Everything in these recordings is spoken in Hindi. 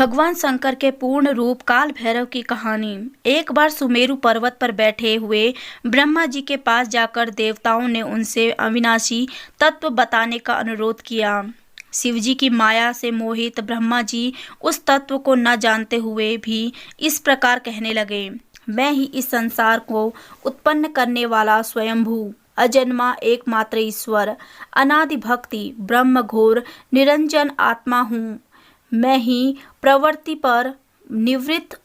भगवान शंकर के पूर्ण रूप काल भैरव की कहानी। एक बार सुमेरु पर्वत पर बैठे हुए ब्रह्मा जी के पास जाकर देवताओं ने उनसे अविनाशी तत्व बताने का अनुरोध किया। शिव जी की माया से मोहित ब्रह्मा जी उस तत्व को न जानते हुए भी इस प्रकार कहने लगे, मैं ही इस संसार को उत्पन्न करने वाला स्वयंभू अजन्मा एकमात्र ईश्वर अनादि भक्ति ब्रह्म घोर निरंजन आत्मा हूँ। मैं ही प्रवृत्ति पर निवृत्त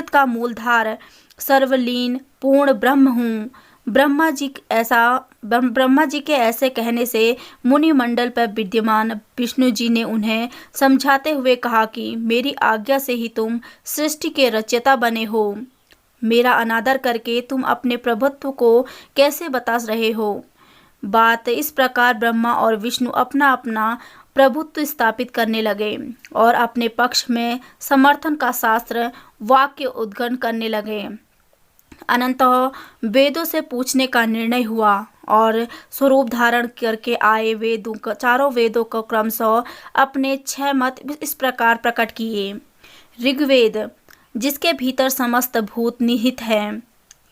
का मूलधार सर्वलीन पूर्ण ब्रह्म हूँ। ब्रह्मा जी के ऐसे कहने से मुनि मंडल पर विद्यमान विष्णु जी ने उन्हें समझाते हुए कहा कि मेरी आज्ञा से ही तुम सृष्टि के रचयिता बने हो। मेरा अनादर करके तुम अपने प्रभुत्व को कैसे बता रहे हो। बात इस प्रकार ब्रह्मा और विष्णु अपना अपना प्रभुत्व स्थापित करने लगे और अपने पक्ष में समर्थन का शास्त्र वाक्य उद्गम करने लगे। अनंतः वेदों से पूछने का निर्णय हुआ और स्वरूप धारण करके आए चारों वेदों को क्रमशः अपने 6 मत इस प्रकार प्रकट किए। ऋग्वेद, जिसके भीतर समस्त भूत निहित है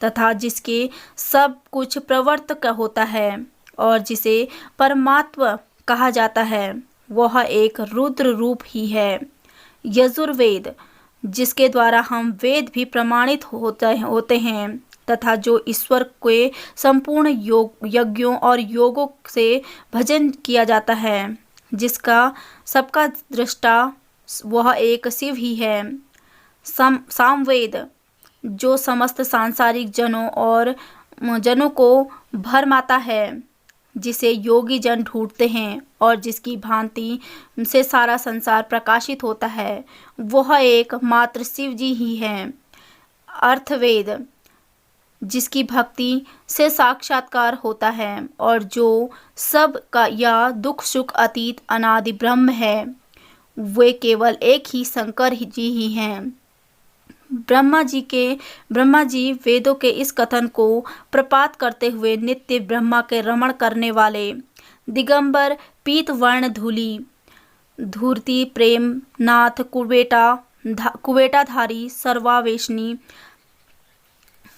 तथा जिसके सब कुछ प्रवर्तक होता है और जिसे परमात्मा कहा जाता है, वह एक रुद्र रूप ही है। यजुर्वेद, जिसके द्वारा हम वेद भी प्रमाणित होते हैं तथा जो ईश्वर के संपूर्ण यज्ञों और योगों से भजन किया जाता है, जिसका सबका दृष्टा वह एक शिव ही है। सामवेद, जो समस्त सांसारिक जनों को भरमाता है, जिसे योगी जन ढूंढते हैं और जिसकी भांति से सारा संसार प्रकाशित होता है, वह एक मात्र शिव जी ही है। अर्थवेद, जिसकी भक्ति से साक्षात्कार होता है और जो सब का या दुख सुख अतीत अनादि ब्रह्म है, वे केवल एक ही शंकर जी ही हैं। ब्रह्मा जी वेदों के इस कथन को प्रपात करते हुए नित्य ब्रह्मा के रमण करने वाले दिगंबर पीत वर्ण धूर्ति प्रेम नाथ कुबेटाधारी सर्वावेशनी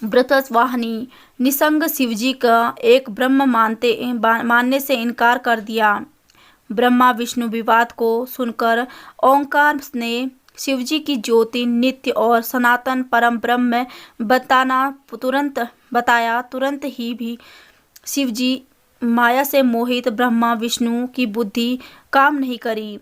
व्रतवाहनी निसंग शिवजी का एक ब्रह्म मानने से इनकार कर दिया। ब्रह्मा विष्णु विवाद को सुनकर ओंकार ने शिवजी की ज्योति नित्य और सनातन परम ब्रह्म बताया। तुरंत ही भी शिवजी माया से मोहित ब्रह्मा विष्णु की बुद्धि काम नहीं करी।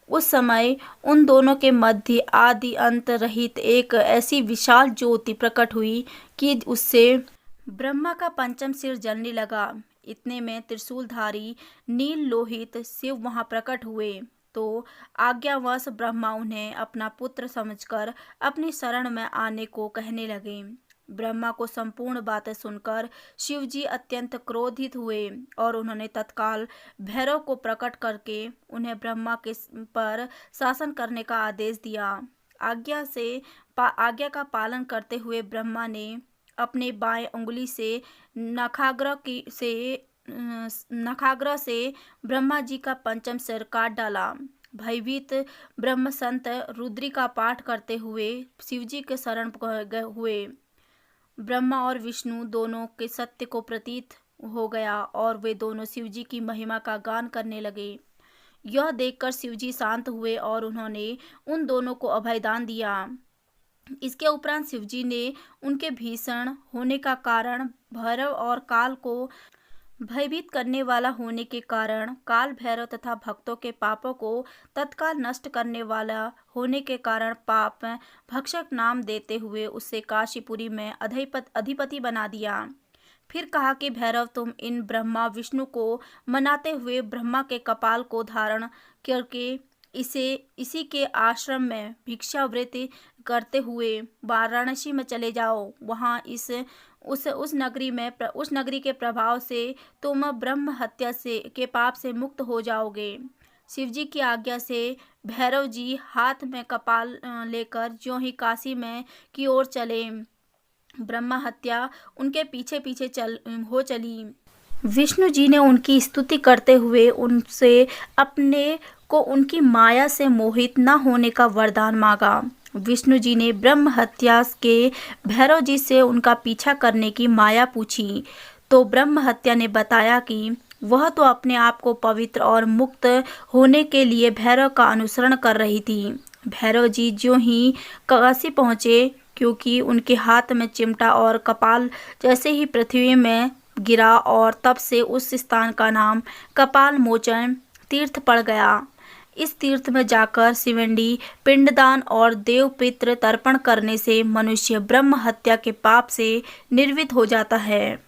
उस समय उन दोनों के मध्य आदि अंत रहित एक ऐसी विशाल ज्योति प्रकट हुई कि उससे ब्रह्मा का पंचम सिर जलने लगा। इतने में त्रिशूलधारी नील लोहित शिव वहां प्रकट हुए तो आज्ञावश ब्रह्मा उन्हें अपना पुत्र समझकर अपनी शरण में आने को कहने लगे। ब्रह्मा को संपूर्ण बातें सुनकर शिवजी अत्यंत क्रोधित हुए और उन्होंने तत्काल भैरव को प्रकट करके उन्हें ब्रह्मा के पर शासन करने का आदेश दिया। आज्ञा का पालन करते हुए ब्रह्मा ने अपने बाएं उंगली से नखाग्र से ब्रह्मा जी का पंचम सिर काट डाला। भयभीत ब्रह्म संत रुद्री का पाठ करते हुए शिवजी के शरण हुए। ब्रह्मा और विष्णु दोनों के सत्य को प्रतीत हो गया और वे दोनों शिवजी की महिमा का गान करने लगे। यह देखकर शिवजी शांत हुए और उन्होंने उन दोनों को अभयदान दिया। इसके उपरांत शिवजी ने उनके भीषण होने का कारण भैरव और काल को भयभीत करने वाला होने के कारण काल भैरव तथा भक्तों के पापों को तत्काल नष्ट करने वाला होने के कारण पाप भक्षक नाम देते हुए उसे काशीपुरी में अधिपति बना दिया। फिर कहा कि भैरव, तुम इन ब्रह्मा विष्णु को मनाते हुए ब्रह्मा के कपाल को धारण करके इसी के आश्रम में भिक्षावृत्ति करते हुए वाराणसी में चले जाओ। वहाँ उस नगरी के प्रभाव से तुम ब्रह्म हत्या के पाप से मुक्त हो जाओगे। शिवजी की आज्ञा से भैरव जी हाथ में कपाल लेकर ज्यों ही काशी में की ओर चले, ब्रह्म हत्या उनके पीछे पीछे चली। विष्णु जी ने उनकी स्तुति करते हुए उनसे अपने को उनकी माया से मोहित न होने का वरदान मांगा। विष्णु जी ने ब्रह्म हत्या के भैरव जी से उनका पीछा करने की माया पूछी तो ब्रह्म हत्या ने बताया कि वह तो अपने आप को पवित्र और मुक्त होने के लिए भैरव का अनुसरण कर रही थी। भैरव जी ज्यों ही काशी पहुँचे, क्योंकि उनके हाथ में चिमटा और कपाल जैसे ही पृथ्वी में गिरा और तब से उस स्थान का नाम कपाल मोचन तीर्थ पड़ गया। इस तीर्थ में जाकर शिवंडी पिंडदान और देव पितृ तर्पण करने से मनुष्य ब्रह्म हत्या के पाप से निर्वित हो जाता है।